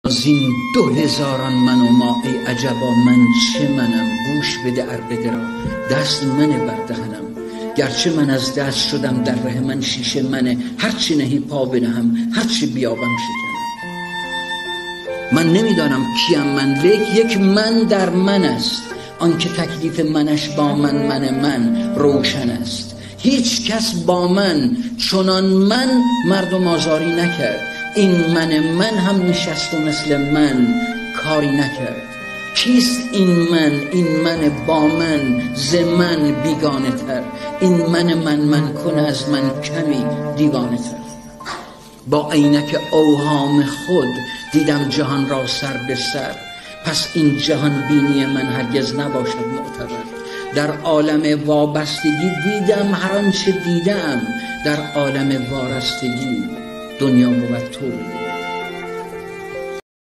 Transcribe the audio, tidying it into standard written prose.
زین 2000 من و ما ای عجبا من چه منم. گوش بده عربده را دست منه بر دهنم. گرچه من از دست شدم در ره من شیشه منه. هرچی نهی پا بنهم هرچی بیابم شکنم. من نمیدانم کیم من لیک یک من در من است. آنکه تکلیف منش با من روشن است. هیچ کس با من چنان من مردم آزاری نکرد. این من هم نشست و مثل من کاری نکرد. کیست این من؟ این من با من ز من بیگانه تر. این من کن از من کمی دیوانه تر. با عینک اوهام خود دیدم جهان را سر به سر. پس این جهان بینی من هرگز نباشد معتبر. در عالم وابستگی دیدم هر آنچه دیدم. در عالم وارستگی دنیا بود طوری.